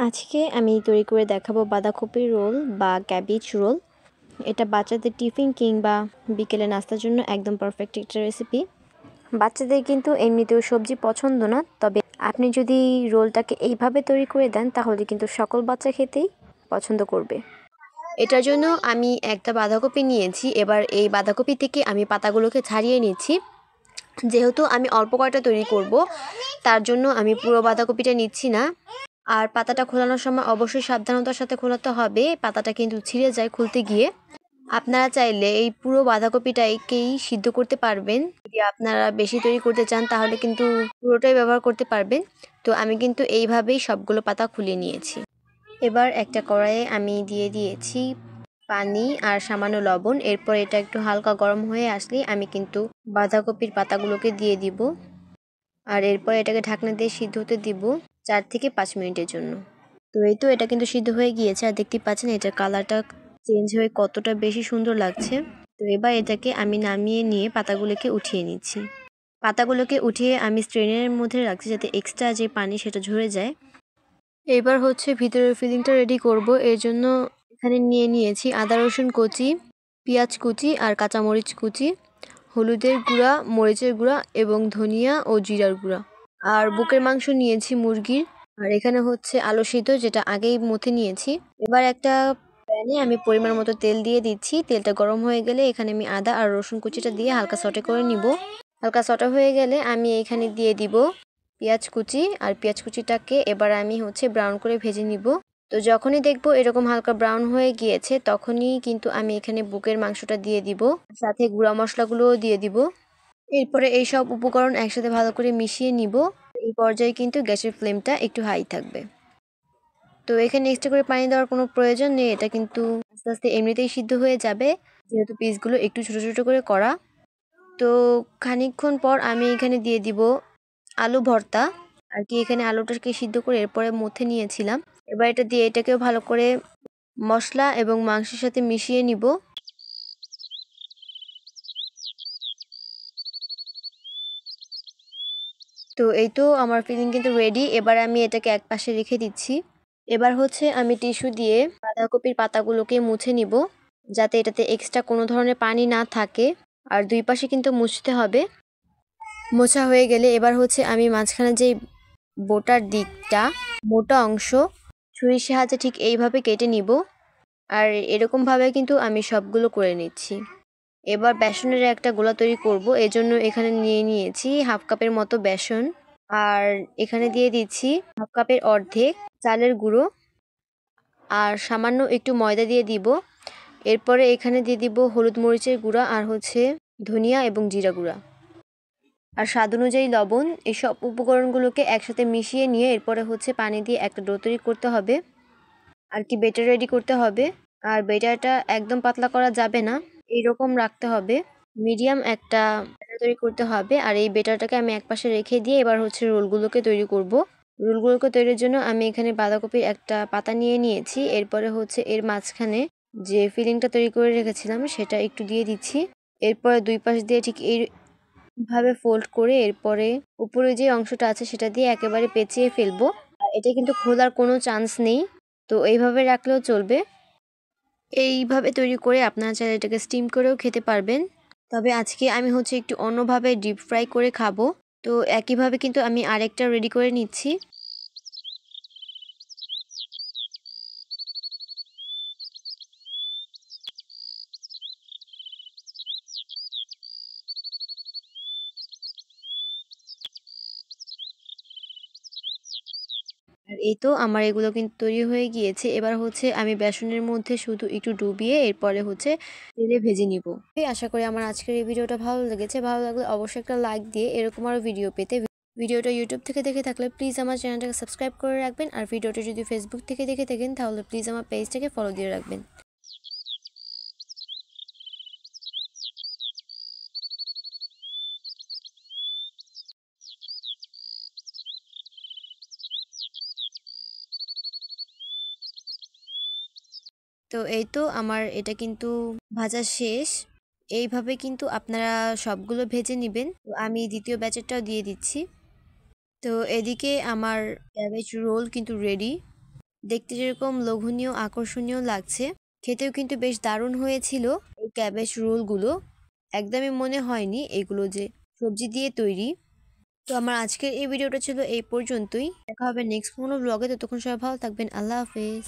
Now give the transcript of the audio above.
আজকে আমি তৈরি করে দেখাবো বাঁধাকপির রোল বা ক্যাবেজ রোল। এটা বাচ্চাদের টিফিন কিংবা বিকেলে নাস্তার জন্য একদম পারফেক্ট একটা রেসিপি। বাচ্চাদের কিন্তু এমনিতেও সবজি পছন্দ না, তবে আপনি যদি রোলটাকে এইভাবে তৈরি করে দেন তাহলে কিন্তু সকল বাচ্চা খেতেই পছন্দ করবে। এটার জন্য আমি একটা বাঁধাকপি নিয়েছি। এবার এই বাঁধাকপি থেকে আমি পাতাগুলোকে ছাড়িয়ে নিচ্ছি। যেহেতু আমি অল্প কয়টা তৈরি করব, তার জন্য আমি পুরো বাঁধাকপিটা নিচ্ছি না। আর পাতাটা খোলানোর সময় অবশ্যই সাবধানতার সাথে খোলাতে হবে, পাতাটা কিন্তু ছিঁড়ে যায় খুলতে গিয়ে। আপনারা চাইলে এই পুরো বাঁধাকপিটাকেই সিদ্ধ করতে পারবেন। যদি আপনারা বেশি তৈরি করতে চান তাহলে কিন্তু পুরোটাই ব্যবহার করতে পারবেন। তো আমি কিন্তু এইভাবেই সবগুলো পাতা খুলে নিয়েছি। এবার একটা কড়াইয়ে আমি দিয়ে দিয়েছি পানি আর সামান্য লবণ। এরপর এটা একটু হালকা গরম হয়ে আসলে আমি কিন্তু বাঁধাকপির পাতাগুলোকে দিয়ে দিব। আর এরপর এটাকে ঢাকনা দিয়ে সিদ্ধ হতে দিব 4 থেকে 5 মিনিটের জন্য। তো এই তো এটা কিন্তু সিদ্ধ হয়ে গিয়েছে, আর দেখতে পাচ্ছেন এটার কালারটা চেঞ্জ হয়ে কতটা বেশি সুন্দর লাগছে। তো এবার এটাকে আমি নামিয়ে নিয়ে পাতাগুলোকে উঠিয়ে নিচ্ছি। পাতাগুলোকে উঠিয়ে আমি স্ট্রেনের মধ্যে রাখছি যাতে এক্সট্রা যে পানি সেটা ঝরে যায়। এবার হচ্ছে ভিতরের ফিলিংটা রেডি করব। এর জন্য এখানে নিয়ে নিয়েছি আদা রসুন কুচি, পেঁয়াজ কুচি আর কাঁচামরিচ কুচি, হলুদের গুঁড়া, মরিচের গুঁড়া এবং ধনিয়া ও জিরার গুঁড়া। আর বুকের মাংস নিয়েছি মুরগির। আর এখানে হচ্ছে আলু সিদ্ধ, যেটা আগেই মথে নিয়েছি। এবার একটা প্যানে আমি পরিমাণ মতো তেল দিয়ে দিচ্ছি। তেলটা গরম হয়ে গেলে এখানে আমি আদা আর রসুন কুচিটা দিয়ে হালকা সটে করে নিব। হালকা সটে হয়ে গেলে আমি এখানে দিয়ে দিব পেঁয়াজ কুচি। আর পেঁয়াজ কুচিটাকে এবার আমি হচ্ছে ব্রাউন করে ভেজে নিব। তো যখনই দেখবো এরকম হালকা ব্রাউন হয়ে গিয়েছে তখনই কিন্তু আমি এখানে বুকের মাংসটা দিয়ে দিব, সাথে গুঁড়া মশলাগুলোও দিয়ে দিব। এরপরে এই সব উপকরণ একসাথে ভালো করে মিশিয়ে নিব। এই পর্যায়ে কিন্তু গ্যাসের ফ্লেমটা একটু হাই থাকবে। তো এখানে এক্সট্রা করে পানি দেওয়ার কোনো প্রয়োজন নেই, এটা কিন্তু আস্তে আস্তে এমনিতেই সিদ্ধ হয়ে যাবে, যেহেতু পিসগুলো একটু ছোট ছোট করে করা। তো খানিকক্ষণ পর আমি এখানে দিয়ে দিব আলু ভর্তা। আর কি এখানে আলুটাকে সিদ্ধ করে এরপরে মথে নিয়েছিলাম। এবার এটা দিয়ে এটাকেও ভালো করে মশলা এবং মাংসের সাথে মিশিয়ে নিব। তো এই তো আমার ফিলিং কিন্তু রেডি। এবার আমি এটাকে এক পাশে রেখে দিচ্ছি। এবার হচ্ছে আমি টিস্যু দিয়ে বাঁধাকপির পাতাগুলোকে মুছে নিব, যাতে এটাতে এক্সট্রা কোনো ধরনের পানি না থাকে। আর দুই পাশে কিন্তু মুছতে হবে। মোছা হয়ে গেলে এবার হচ্ছে আমি মাঝখানে যে বোটার দিকটা, মোটা অংশ ছুরির সাহায্যে ঠিক এইভাবে কেটে নিব। আর এরকমভাবে কিন্তু আমি সবগুলো করে নিচ্ছি। এবার বেসনের একটা গোলা তৈরি করব। এজন্য এখানে নিয়ে নিয়েছি হাফ কাপের মতো বেসন। আর এখানে দিয়ে দিচ্ছি হাফ কাপের অর্ধেক চালের গুঁড়ো আর সামান্য একটু ময়দা দিয়ে দিব। এরপরে এখানে দিয়ে দিব হলুদ মরিচের গুঁড়া আর হচ্ছে ধনিয়া এবং জিরা গুঁড়া আর স্বাদ অনুযায়ী লবণ। এই সব উপকরণগুলোকে একসাথে মিশিয়ে নিয়ে এরপরে হচ্ছে পানি দিয়ে একটা ডো তৈরি করতে হবে, আর কি বেটার রেডি করতে হবে। আর বেটারটা একদম পাতলা করা যাবে না, এইরকম রাখতে হবে, মিডিয়াম একটা ব্যাটার তৈরি করতে হবে। আর এই বেটারটাকে আমি একপাশে রেখে দিয়ে এবার হচ্ছে রোলগুলোকে তৈরি করব। রোলগুলোকে তৈরির জন্য আমি এখানে বাঁধাকপির একটা পাতা নিয়ে নিয়েছি। এরপরে হচ্ছে এর মাঝখানে যে ফিলিংটা তৈরি করে রেখেছিলাম সেটা একটু দিয়ে দিচ্ছি। এরপরে দুই পাশ দিয়ে ঠিক এইভাবে ফোল্ড করে এরপরে উপরে যে অংশটা আছে সেটা দিয়ে একেবারে পেঁচিয়ে ফেলবো। আর এটা কিন্তু খোলার কোনো চান্স নেই, তো এইভাবে রাখলেও চলবে। এইভাবে তৈরি করে আপনারা চাইলে এটাকে স্টিম করেও খেতে পারবেন, তবে আজকে আমি হচ্ছে একটু অন্যভাবে ডিপ ফ্রাই করে খাবো। তো একইভাবে কিন্তু আমি আরেকটা রেডি করে নিচ্ছি। আর এই তো আমার এগুলো কিন্তু তৈরি হয়ে গিয়েছে। এবার হচ্ছে আমি বেসনের মধ্যে শুধু একটু ডুবিয়ে এরপরে হচ্ছে তেলে ভেজে নিব। আশা করি আমার আজকের এই ভিডিওটা ভালো লেগেছে। ভালো লাগলে অবশ্যই একটা লাইক দিয়ে এরকম আরও ভিডিও পেতে, ভিডিওটা ইউটিউব থেকে দেখে থাকলে প্লিজ আমার চ্যানেলটাকে সাবস্ক্রাইব করে রাখবেন। আর ভিডিওটা যদি ফেসবুক থেকে দেখে থাকেন তাহলে প্লিজ আমার পেজটাকে ফলো দিয়ে রাখবেন। তো এই তো আমার এটা কিন্তু ভাজা শেষ। এইভাবে কিন্তু আপনারা সবগুলো ভেজে নেবেন। তো আমি দ্বিতীয় ব্যাচেরটাও দিয়ে দিচ্ছি। তো এদিকে আমার ক্যাবেজ রোল কিন্তু রেডি। দেখতে যেরকম লোভনীয় আকর্ষণীয় লাগছে, খেতেও কিন্তু বেশ দারুণ হয়েছিল এই ক্যাবেজ রোলগুলো। একদমই মনে হয়নি এগুলো যে সবজি দিয়ে তৈরি। তো আমার আজকের এই ভিডিওটা ছিল এই পর্যন্তই। দেখা হবে নেক্সট কোনো ব্লগে। ততক্ষণ সবাই ভালো থাকবেন। আল্লাহ হাফেজ।